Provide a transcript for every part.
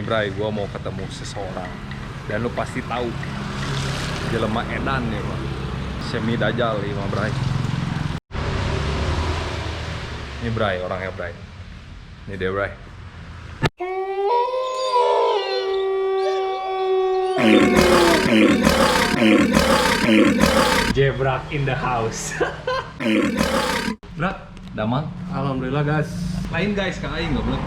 Bray, gua mau ketemu seseorang dan lu pasti tahu jelema edan ya Bang. Semi Dajjal ya Bray. Ini Bray, orangnya Bray. Ini dia Bray. Jebrak in the house. Brak, damang. Alhamdulillah guys. Lain guys, Kang Aing goblok.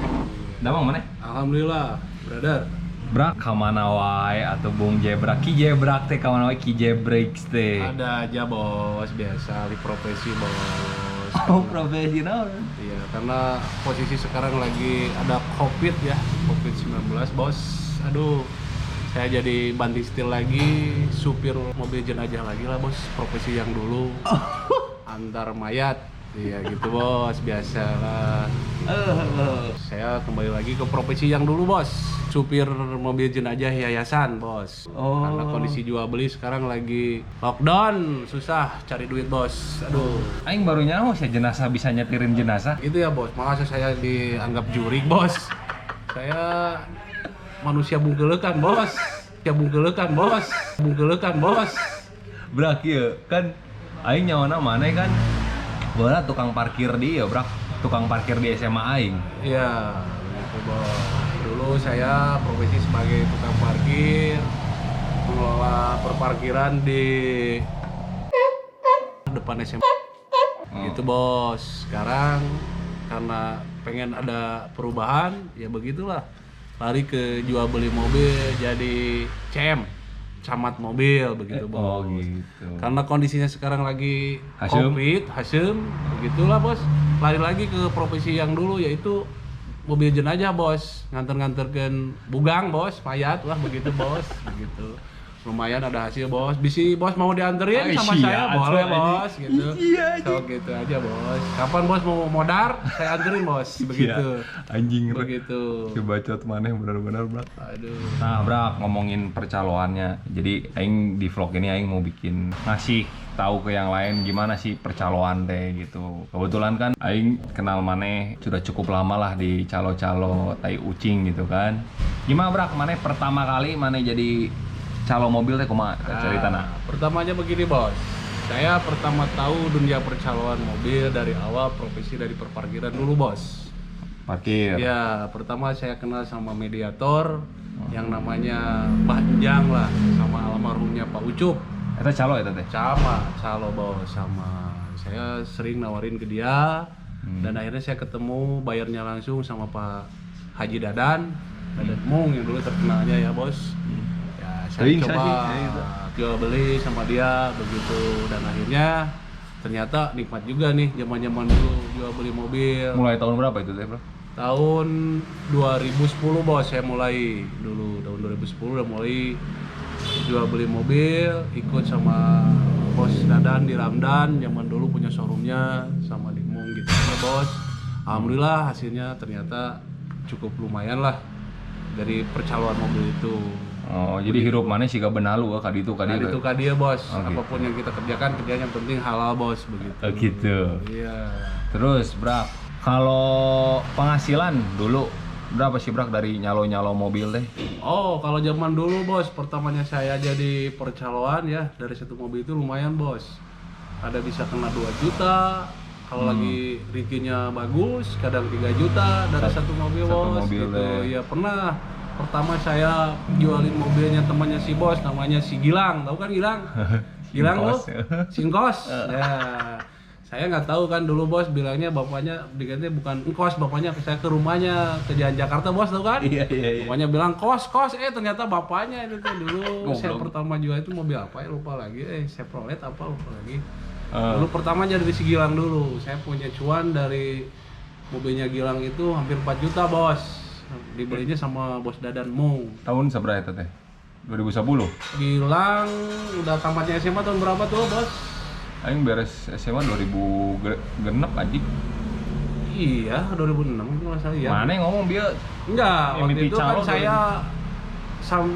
Damang mana? Alhamdulillah, brother. Brak kamana wae atuh Bung Jebrak. Ki Jebrak teh kamana wae Ki Jebraks teh. Ada aja bos, biasa di profesi bos. Oh, profesional. Iya, karena posisi sekarang lagi ada COVID ya, COVID-19 bos. Aduh, saya jadi banting setir lagi, supir mobil jenazah lagi lah bos. Profesi yang dulu antar mayat. Iya gitu bos, biasalah. Saya kembali lagi ke profesi yang dulu bos, supir mobil jenazah yayasan bos. Oh. Karena kondisi jual beli sekarang lagi lockdown, susah cari duit bos. Aduh. Aing baru nyaho sih jenazah bisa nyetirin jenazah. Gitu ya bos, makanya saya dianggap jurik bos. Saya manusia bunggelekan bos. Ya bunggelekan bos. Bunggelekan bos. Brak ieu kan aing nyawana maneh kan bola tukang parkir dia, Brak. Tukang parkir di SMA aing. Iya, gitu bos. Dulu saya profesi sebagai tukang parkir, mengelola perparkiran di depan SMA. Gitu bos. Sekarang karena pengen ada perubahan, ya begitulah. Lari ke jual beli mobil jadi CM, camat mobil begitu bos. Oh gitu. Karena kondisinya sekarang lagi Hasem. COVID, hasem, begitulah bos. Lari lagi ke profesi yang dulu yaitu mobil jenazah bos, nganter-nganterkan bugang bos, mayat lah begitu bos, begitu. Lumayan ada hasil bos. Bisi bos mau dianterin sama saya boleh bos, gitu. So gitu aja bos. Kapan bos mau modar, saya anterin bos, begitu. Anjing Begitu. Kebacot maneh bener-bener, Brak. Aduh. Nah, Brak, ngomongin percaloannya. Jadi aing di vlog ini aing mau bikin ngasih tahu ke yang lain gimana sih percaloan teh gitu. Kebetulan kan aing kenal maneh sudah cukup lama lah di calo-calo tai ucing gitu kan. Gimana Brak, maneh pertama kali maneh jadi calo mobil teh kumaha ceritana? Pertamanya begini bos. Saya pertama tahu dunia percaloan mobil dari awal profesi dari perparkiran dulu bos. Parkir. Ya, pertama saya kenal sama mediator yang namanya Mbah Enjang lah, sama almarhumnya Pak Ucup. Eta calo eta teh. Sama, calo bos, sama. Saya sering nawarin ke dia dan akhirnya saya ketemu bayarnya langsung sama Pak Haji Dadan Mung yang dulu terkenalnya ya bos. Ya, saya Teuing coba sih, gitu. jual beli sama dia begitu dan akhirnya ternyata nikmat juga nih zaman-zaman dulu jual beli mobil. Mulai tahun berapa itu teh, Bro? Tahun 2010 bos saya mulai dulu, tahun 2010 udah mulai jual beli mobil, ikut sama bos Dadan di Ramdan, zaman dulu punya showroomnya sama di Mung gitu ya bos. Alhamdulillah hasilnya ternyata cukup lumayan lah dari percaloan mobil itu. Oh, jadi hirup maneh siga benalu ka ditu ka Nah, dieu. itu kan dia bos, Oh, gitu. apapun yang kita kerjakan yang penting halal bos begitu. Oh, gitu. Iya. Terus, Brak, kalau penghasilan dulu berapa sih, Brak, dari nyalo-nyalo mobil teh? Oh, kalau zaman dulu bos, pertamanya saya jadi percaloan ya dari satu mobil itu lumayan bos. Ada bisa kena 2 juta, kalau lagi rezekinya bagus, kadang 3 juta dari satu mobil satu bos. mobil Gitu. deh. Ya pernah. Pertama saya jualin mobilnya temannya si bos, namanya si Gilang, tahu kan Gilang? Gilang lo? Singkos. Ya. Saya nggak tahu kan dulu bos bilangnya bapaknya dikatanya bukan kos, bapaknya saya ke rumahnya ke Jalan Jakarta bos tahu kan? Iya. Bapaknya bilang kos, ternyata bapaknya itu tuh dulu. Saya Goblok. pertama jual itu mobil apa ya lupa lagi. Chevrolet apa lupa lagi. Ah. Dulu pertama jadi si Gilang dulu. Saya punya cuan dari mobilnya Gilang itu hampir 4 juta bos. Dibelinya sama bos Dadan Mung. Tahun seberapa itu teh? 2010. Gilang udah tamatnya SMA tahun berapa tuh bos? Aing beres SMA 2006 anjing. Iya 2006 itu nggak salah ya. Mana yang ngomong dia Enggak, Yang waktu mimpi itu kan calo saya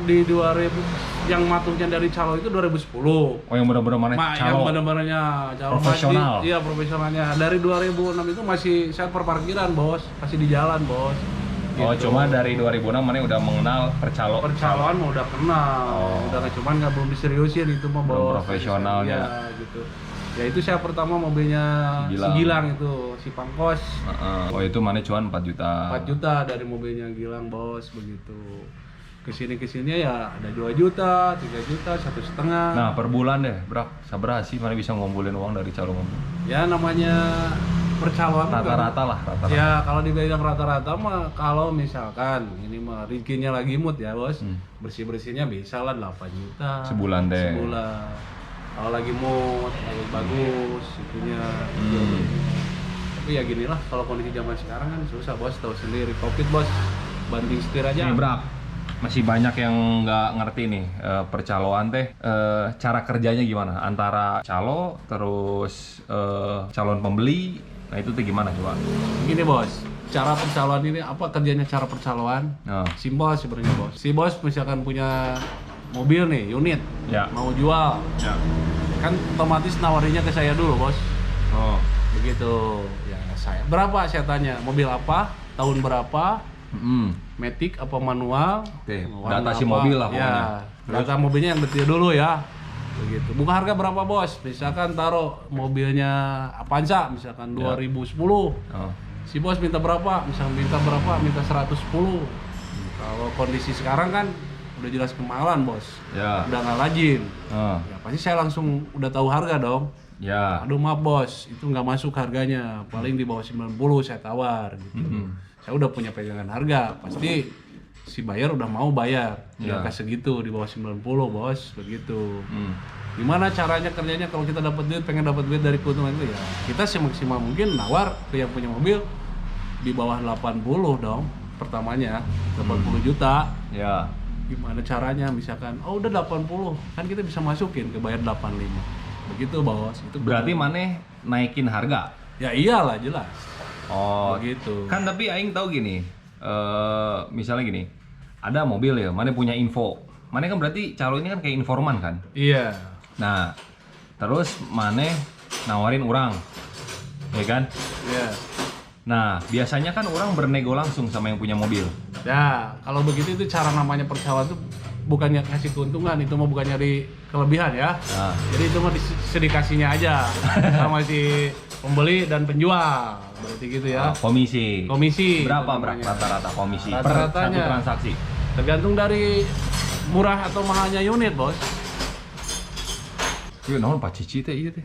di 2000 yang matungnya dari calo itu 2010. oh yang benar-benar mana Yang calo. benar-benarnya calo Profesional. masih, iya profesionalnya. Dari 2006 itu masih saya perparkiran bos, masih di jalan bos. Oh, Gitu. cuma dari 2006 mana udah mengenal Percaloan mah udah kenal, udah cuman nggak belum diseriusin itu mah Belum bos. profesionalnya. Ya, gitu. Ya itu saya pertama mobilnya Si si Gilang itu, si Pangkos. Oh, itu mana cuan 4 juta. 4 juta dari mobilnya Gilang bos, begitu. Kesini ya ada 2 juta, 3 juta, 1,5. Nah, per bulan deh, Brak. Sabar sih mana bisa ngumpulin uang dari calo mobil. Ya namanya percaloan Rata-rata lah, rata-rata. Ya kalau dibilang rata-rata mah kalau misalkan ini mah rezekinya lagi mood ya bos, bersih-bersihnya bisa lah 8 juta Sebulan deh. sebulan. Kalau lagi mood, lagi bagus itunya. Tapi ya gini lah, kalau kondisi zaman sekarang kan susah bos, tahu sendiri Covid bos, banting setir aja. Nih, Brak. Masih banyak yang nggak ngerti nih percaloan teh cara kerjanya gimana antara calo terus calon pembeli. Nah, itu tuh gimana coba? Gini bos, cara percaloan ini apa kerjanya cara percaloan? Nah, Simpel sebenarnya bos. Si bos misalkan punya mobil nih, unit, ya. mau jual, Ya. kan otomatis nawarinya ke saya dulu bos. Oh. Begitu. Ya saya. Berapa saya tanya, mobil apa, tahun berapa, matic apa manual? Oke, warna data si apa? mobil lah Ya, pokoknya. data mobilnya yang detail dulu ya. Begitu. Buka harga berapa bos? Misalkan taruh mobilnya Avanza misalkan Ya. 2010. Oh. Si bos minta berapa? Misalkan minta berapa? Minta 110. Kalau kondisi sekarang kan udah jelas kemahalan bos. Ya. Udah nggak rajin. Oh. Ya pasti saya langsung udah tahu harga dong. Ya. Aduh maaf bos, itu nggak masuk harganya. Paling di bawah 90 saya tawar gitu. Saya udah punya pegangan harga, pasti si buyer udah mau bayar. Di Ya. angka segitu, di bawah 90 bos, begitu. Hmm. Gimana caranya kerjanya kalau kita dapat duit, pengen dapat duit dari keuntungan itu ya kita semaksimal mungkin nawar ke yang punya mobil di bawah 80 dong pertamanya, 80 juta. Ya. Gimana caranya misalkan oh udah 80 kan kita bisa masukin ke bayar 85 begitu bos. Itu Berarti mana naikin harga? ya iyalah jelas Oh. begitu. Kan tapi aing tahu gini. Misalnya gini. Ada mobil ya, mana punya info. Mana kan berarti calo ini kan kayak informan kan? Iya. Nah, terus mana nawarin orang. Ya kan? Iya. Nah, biasanya kan orang bernego langsung sama yang punya mobil. Ya kalau begitu itu cara namanya percaloan tuh bukannya kasih keuntungan, itu mah bukan nyari kelebihan ya. Nah, Jadi itu mah sedikasinya aja sama si pembeli dan penjual, berarti gitu ya. komisi. Komisi. Berapa itu namanya. rata-rata komisi per Rata-ratanya. satu transaksi? Tergantung dari murah atau mahalnya unit bos. Iya, naon Pak Cici teh ieu teh.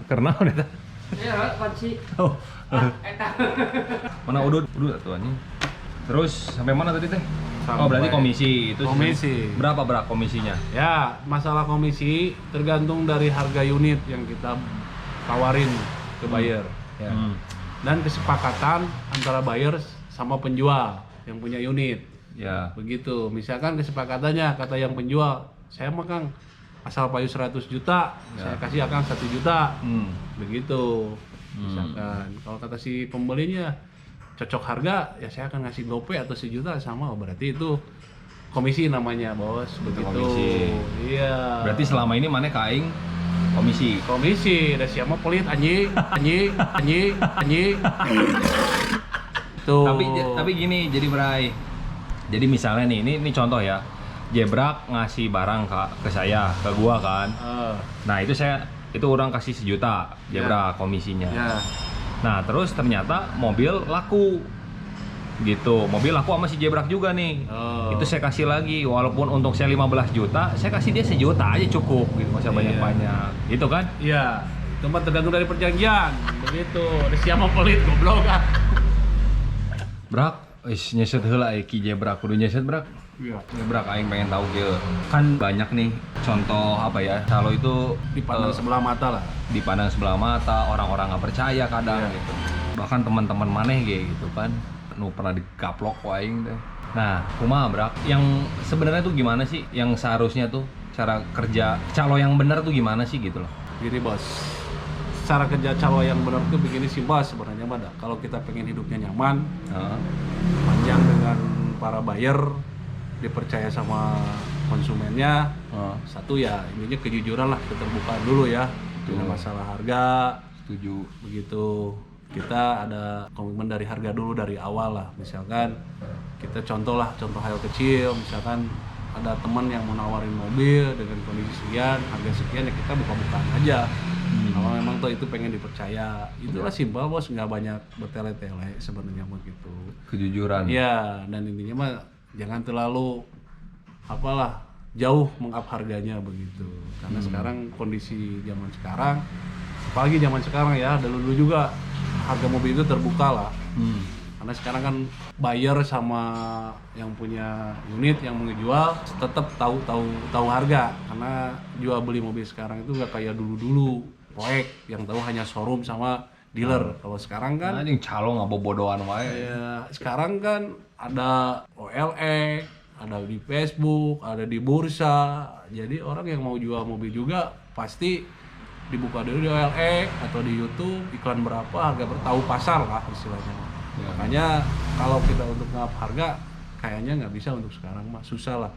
Karena udah teh. Iya, panci. Oh. Eta. Mana udud atuh anjing. Terus sampai mana tadi teh? Sampai Oh, berarti komisi itu komisi. Berapa komisinya? Ya masalah komisi tergantung dari harga unit yang kita tawarin ke buyer. Ya. Dan kesepakatan antara buyer sama penjual yang punya unit. Ya. Begitu. Misalkan kesepakatannya kata yang penjual, saya mah Kang asal payu 100 juta, Ya. saya kasih Akang 1 juta. Hmm. Begitu. Misalkan kalau kata si pembelinya cocok harga, ya saya akan ngasih gope atau 1 juta sama, oh, berarti itu komisi namanya bos. Begitu. komisi. Iya. Berarti selama ini mana kaing komisi. komisi, udah siapa pelit anjing, anjing, anjing, anjing. Tuh. Tapi gini, jadi Bray. Jadi misalnya nih, ini contoh ya. Jebrak ngasih barang ke saya, ke gua kan. Nah, itu orang kasih 1 juta Jebrak komisinya. Ya. Nah, terus ternyata mobil laku. Gitu. Mobil laku sama si Jebrak juga nih. Oh. Itu saya kasih lagi, walaupun untuk saya 15 juta, saya kasih dia 1 juta aja cukup gitu, nggak usah Iya. banyak-banyak. Gitu kan? Iya. Itu mah tergantung dari perjanjian. Begitu. Ada siapa pelit goblok ah. Brak, nyeset heula ki Jebrak kudu nyeset Brak. Iya. Jebrak aing pengen tahu gitu. Kan banyak nih contoh apa ya? Calo itu Dipandang sebelah mata lah. dipandang sebelah mata, orang-orang nggak percaya kadang Iya. gitu. Bahkan teman-teman maneh gitu kan. Nu pernah dikaplok ku aing teh. Nah, kumaha Brak? Yang sebenarnya tuh gimana sih yang seharusnya tuh cara kerja calo yang benar tuh gimana sih gitu loh. Gini bos, cara kerja calo yang benar tuh begini sih bos sebenarnya mah dah. Kalau kita pengen hidupnya nyaman, Heeh. panjang dengan para buyer, dipercaya sama konsumennya. Satu ya intinya kejujuran lah, keterbukaan dulu ya. Tidak masalah harga, Setuju. begitu. kita ada komitmen dari harga dulu dari awal lah. Misalkan kita contoh hal kecil, misalkan ada teman yang mau nawarin mobil dengan kondisi sekian, harga sekian, ya kita buka-bukaan aja. Kalau memang tuh itu pengen dipercaya, itulah simpel bos, nggak banyak bertele-tele sebenarnya begitu. Kejujuran. Iya, dan intinya mah jangan terlalu jauh meng-up harganya begitu. Karena sekarang kondisi zaman sekarang, apalagi zaman sekarang ya, dulu juga harga mobil itu terbuka lah. Karena sekarang kan buyer sama yang punya unit yang mau ngejual tetap tahu harga, karena jual beli mobil sekarang itu nggak kayak dulu proyek yang tahu hanya showroom sama dealer. Kalau sekarang kan Anjing calo nggak bobodohan wae. ya, sekarang kan ada OLX, ada di Facebook, ada di bursa. Jadi orang yang mau jual mobil juga pasti dibuka dulu di OLX atau di YouTube, iklan berapa, harga tahu pasar lah istilahnya. Ya. Makanya kalau kita untuk ngap harga kayaknya nggak bisa untuk sekarang mah, susah lah.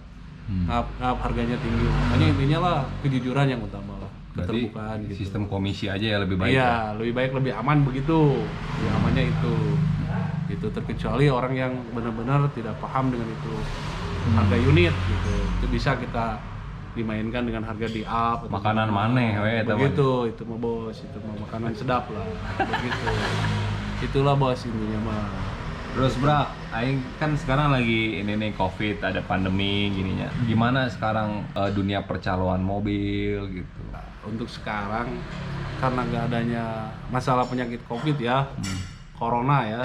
Ngap harganya tinggi. Makanya intinya lah kejujuran yang utama lah, Berarti keterbukaan gitu. sistem komisi aja ya lebih baik. Iya, lebih baik, lebih aman begitu. Lebih amannya itu. Itu terkecuali orang yang benar-benar tidak paham dengan itu. Harga unit gitu. Itu bisa kita dimainkan dengan harga di up. Makanan maneh we eta mah. Begitu, itu mah bos, itu mah makanan sedap lah. Begitu. Itulah bos intinya mah. Terus bro, aing kan sekarang lagi ini nih Covid, ada pandemi gininya. Gimana sekarang dunia percaloan mobil gitu? Untuk sekarang karena nggak adanya masalah penyakit Covid ya, Corona ya,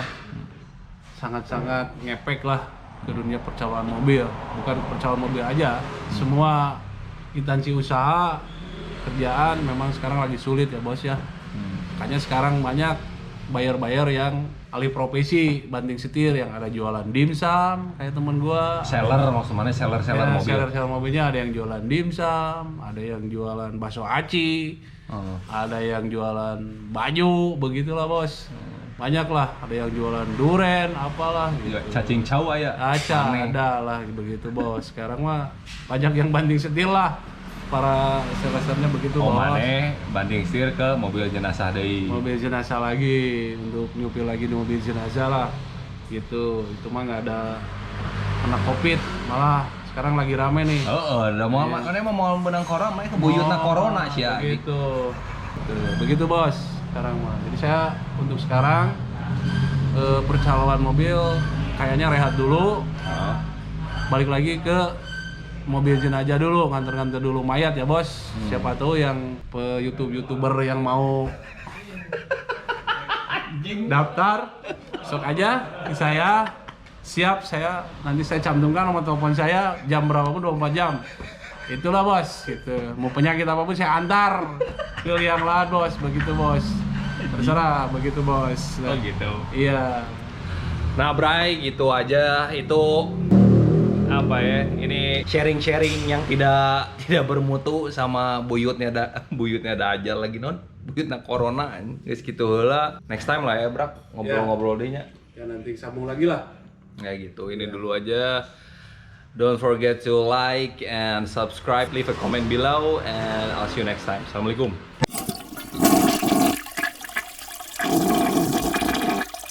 sangat-sangat ngepek lah ke dunia percaloan mobil. Bukan percaloan mobil aja, semua instansi usaha, kerjaan memang sekarang lagi sulit ya bos ya. Makanya sekarang banyak buyer-buyer yang alih profesi banting setir, yang ada jualan dimsum kayak temen gua. Seller maksudnya seller Ya, mobil. seller mobilnya ada yang jualan dimsum, ada yang jualan bakso aci, Oh. ada yang jualan baju, begitulah bos. Banyak lah, ada yang jualan duren, apalah gitu. Cacing cau aya. Aca Aneh. ada lah begitu bos. Sekarang mah banyak yang banting setir lah, para sellernya begitu Oh bos. maneh banding setir ke mobil jenazah deui. Mobil jenazah lagi, untuk nyupir lagi di mobil jenazah lah gitu. Itu mah nggak ada kena Covid, malah sekarang lagi rame nih. Heeh, da mau mana mau menang corona mah kebuyutna corona sia. Begitu. Begitu bos sekarang mah. Jadi saya untuk sekarang percaloan mobil kayaknya rehat dulu. Heeh. Balik lagi ke mobil jenazah dulu, nganter-nganter dulu mayat ya bos. Siapa tahu yang YouTuber yang mau daftar, sok aja ke saya. Siap, nanti saya cantumkan nomor telepon saya, jam berapapun 24 jam. Itulah bos, gitu. Mau penyakit apapun saya antar ke liang lahat bos, begitu bos. Terserah, begitu bos. Oh gitu. Iya. Nah, Bray, gitu aja. Itu apa ya? Ini sharing-sharing yang tidak bermutu sama buyutnya ada aja lagi non. Buyutna corona. Geus kitu heula. Next time lah ya, Brak. Ngobrol-ngobrol deh nya. Ya nanti sambung lagi lah. Kayak gitu. Ini dulu aja. Don't forget to like and subscribe. Leave a comment below and I'll see you next time. Assalamualaikum.